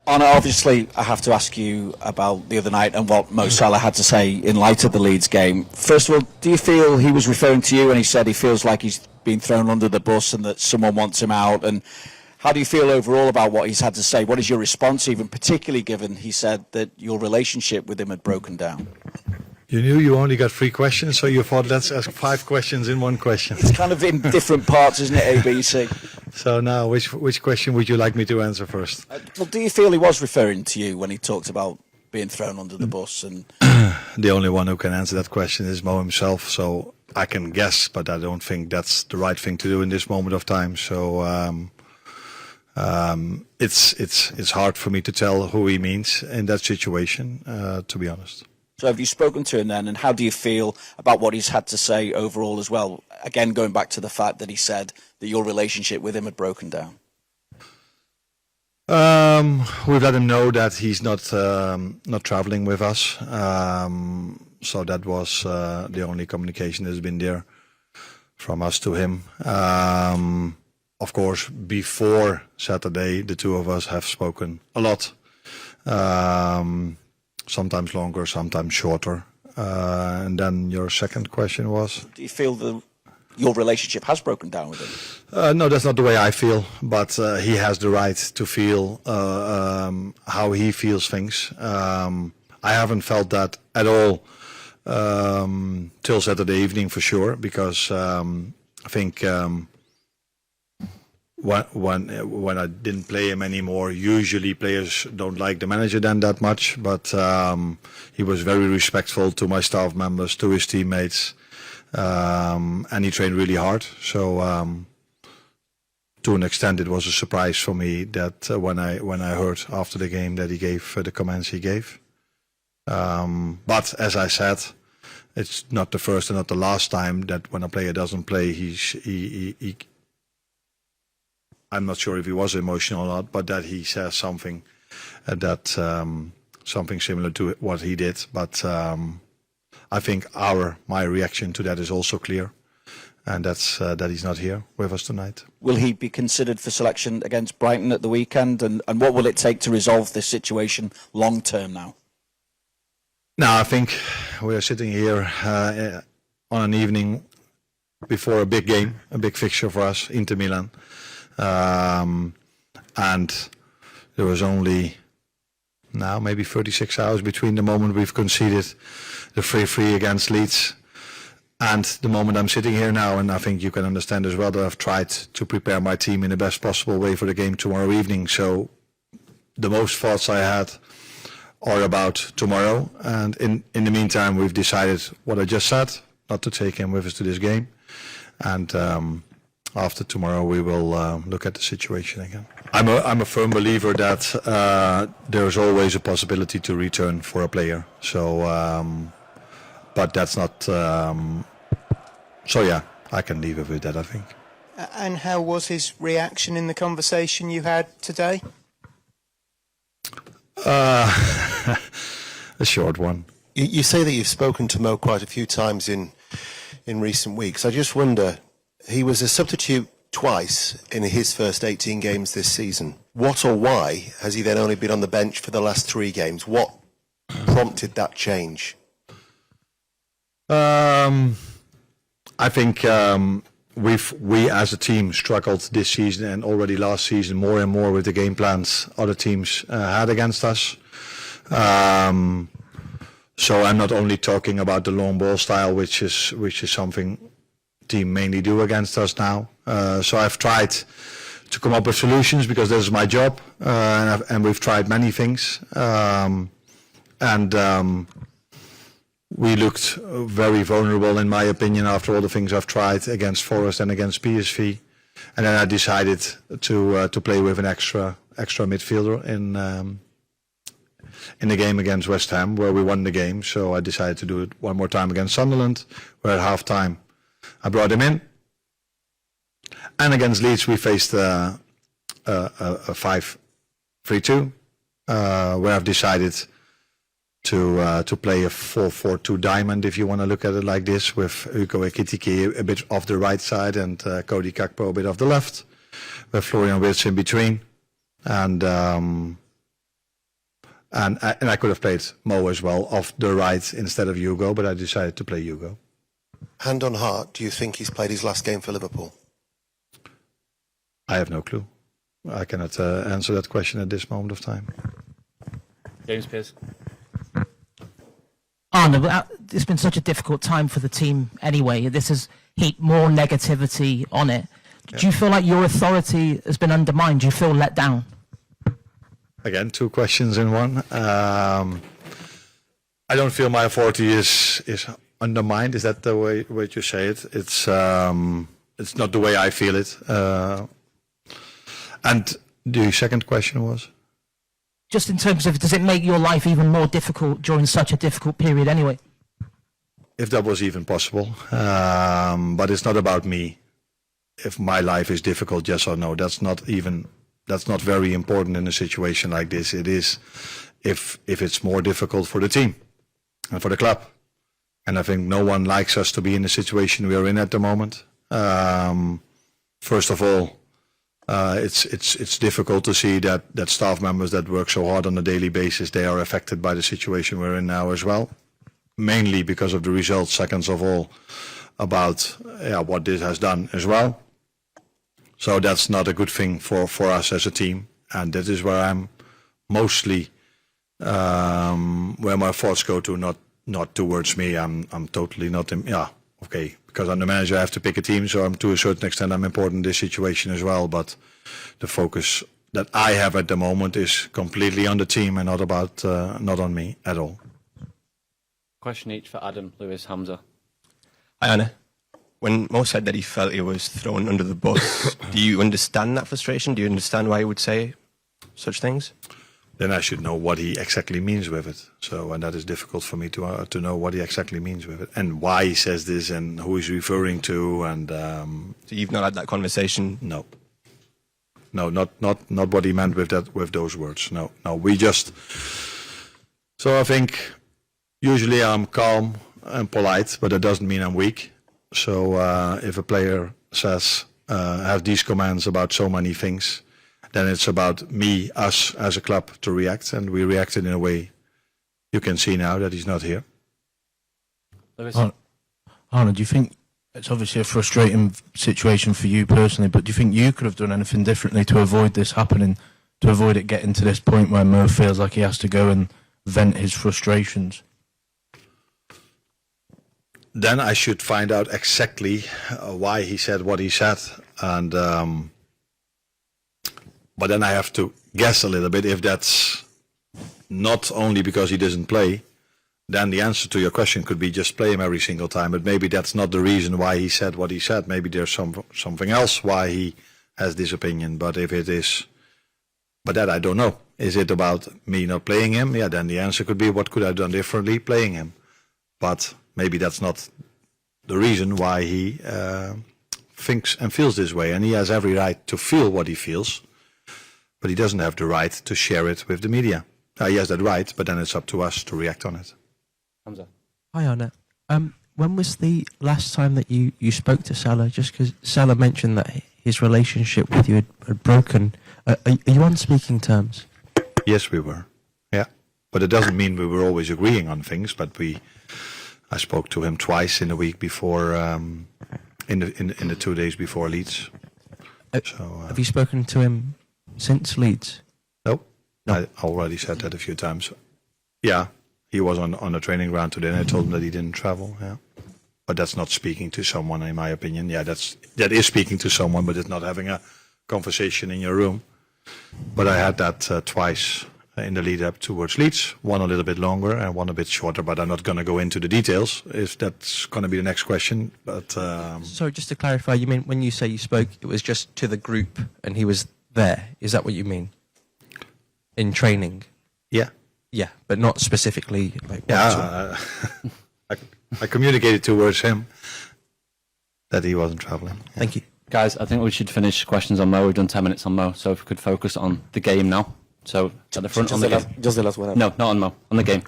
Anna, obviously, I have to ask you about the other night and what Mo Salah had to say in light of the Leeds game. First of all, do you feel he was referring to you when he said he feels like he's been thrown under the bus and that someone wants him out? And how do you feel overall about what he's had to say? What is your response, even particularly given he said that your relationship with him had broken down? You knew you only got 3 questions, so you thought, let's ask 5 questions in 1 question. It's kind of in different parts, isn't it, ABC? So now, which question would you like me to answer first? Well, do you feel he was referring to you when he talked about being thrown under the bus? And the only one who can answer that question is Mo himself, so I can guess, but I don't think that's the right thing to do in this moment of time. So it's hard for me to tell who he means in that situation, to be honest. So have you spoken to him then, and how do you feel about what he's had to say overall as well? Again, going back to the fact that he said that your relationship with him had broken down. We've let him know that he's not traveling with us. So that was the only communication that's been there from us to him. Of course, before Saturday, the two of us have spoken a lot. Sometimes longer, sometimes shorter. And then your second question was? Do you feel that your relationship has broken down with him? No, that's not the way I feel, but he has the right to feel how he feels things. I haven't felt that at all till Saturday evening for sure, because I think when I didn't play him anymore, usually players don't like the manager then that much, but he was very respectful to my staff members, to his teammates, and he trained really hard. So to an extent it was a surprise for me that when I heard after the game that he gave the comments he gave. But as I said, it's not the first and not the last time that when a player doesn't play, he I'm not sure if he was emotional or not, but that he says something something similar to what he did. But I think my reaction to that is also clear, and that's that he's not here with us tonight. Will he be considered for selection against Brighton at the weekend? And what will it take to resolve this situation long term now? No, I think we are sitting here on an evening before a big game, a big fixture for us, Inter Milan. And there was only now maybe 36 hours between the moment we've conceded the 3-3 against Leeds and the moment I'm sitting here now, and I think you can understand as well that I've tried to prepare my team in the best possible way for the game tomorrow evening. So the most thoughts I had are about tomorrow, and in the meantime we've decided what I just said, not to take him with us to this game, and after tomorrow we will look at the situation again. I'm a firm believer that there's always a possibility to return for a player. So, but that's not. So yeah, I can leave it with that, I think. And how was his reaction in the conversation you had today? A short one. You say that you've spoken to Mo quite a few times in recent weeks. I just wonder, he was a substitute twice in his first 18 games this season. What or why has he then only been on the bench for the last 3 games? What prompted that change? I think we as a team struggled this season and already last season more and more with the game plans other teams had against us. So I'm not only talking about the long ball style, which is something team mainly do against us now. So I've tried to come up with solutions because this is my job, and we've tried many things. We looked very vulnerable, in my opinion, after all the things I've tried against Forest and against PSV. And then I decided to play with an extra midfielder in the game against West Ham, where we won the game. So I decided to do it one more time against Sunderland, where at half-time I brought him in. And against Leeds we faced a 5-3-2, where I've decided to play a 4-4-2 diamond, if you want to look at it like this, with Ugo Ekitike a bit off the right side and Cody Gakpo a bit off the left, with Florian Wirtz in between. And And I could have played Mo as well off the right instead of Hugo, but I decided to play Hugo. Hand on heart, do you think he's played his last game for Liverpool? I have no clue. I cannot answer that question at this moment of time. James Pearce. Arne, it's been such a difficult time for the team anyway. This has heaped more negativity on it. Do you feel like your authority has been undermined? Do you feel let down? Again, 2 questions in one. I don't feel my authority is undermined. Is that the way you say it? It's not the way I feel it. And the second question was? Just in terms of, does it make your life even more difficult during such a difficult period anyway? If that was even possible. But it's not about me. If my life is difficult, yes or no, that's not very important in a situation like this. It is if it's more difficult for the team and for the club. And I think no one likes us to be in the situation we are in at the moment. First of all, it's difficult to see that staff members that work so hard on a daily basis, they are affected by the situation we're in now as well. Mainly because of the results, seconds of all, about what this has done as well. So that's not a good thing for us as a team. And that is where I'm mostly, where my thoughts go to, not towards me. I'm totally not, because I'm the manager, I have to pick a team, so to a certain extent I'm important in this situation as well, but the focus that I have at the moment is completely on the team and not on me at all. Question each for Adam, Lewis, Hamza. Hi, Anna. When Mo said that he felt he was thrown under the bus, do you understand that frustration? Do you understand why he would say such things? Then I should know what he exactly means with it. So, and that is difficult for me to know what he exactly means with it and why he says this and who he's referring to. And so you've not had that conversation? No, not what he meant with that, with those words. No, we just. So I think usually I'm calm and polite, but that doesn't mean I'm weak. So if a player says have these comments about so many things, then it's about us as a club to react, and we reacted in a way you can see now that he's not here. Lewis. Arne, do you think it's obviously a frustrating situation for you personally, but do you think you could have done anything differently to avoid this happening, to avoid it getting to this point where Mo feels like he has to go and vent his frustrations? Then I should find out exactly why he said what he said, and but then I have to guess a little bit. If that's not only because he doesn't play, then the answer to your question could be just play him every single time. But maybe that's not the reason why he said what he said. Maybe there's something else why he has this opinion. But if it is, but that I don't know. Is it about me not playing him? Yeah, then the answer could be what could I have done differently playing him. But maybe that's not the reason why he thinks and feels this way. And he has every right to feel what he feels. But he doesn't have the right to share it with the media. He has that right, but then it's up to us to react on it. Hamza. Hi, Arne. When was the last time that you spoke to Salah? Just because Salah mentioned that his relationship with you had broken. Are you on speaking terms? Yes, we were. Yeah. But it doesn't mean we were always agreeing on things, but I spoke to him twice in the week before, in the 2 days before Leeds. So, have you spoken to him since Leeds? No. I already said that a few times. Yeah, he was on the training ground today, and I told him that he didn't travel. Yeah, but that's not speaking to someone, in my opinion. Yeah, that is speaking to someone, but it's not having a conversation in your room. But I had that twice in the lead up towards Leeds. One a little bit longer and one a bit shorter. But I'm not going to go into the details if that's going to be the next question. But sorry, just to clarify, you mean when you say you spoke, it was just to the group, and he was there? Is that what you mean? In training? Yeah. Yeah, but not specifically like. Yeah, I communicated towards him that he wasn't travelling. Yeah. Thank you. Guys, I think we should finish questions on Mo. We've done 10 minutes on Mo, so if we could focus on the game now. So, at the front on the game. Just the last one. No, not on Mo. On the game.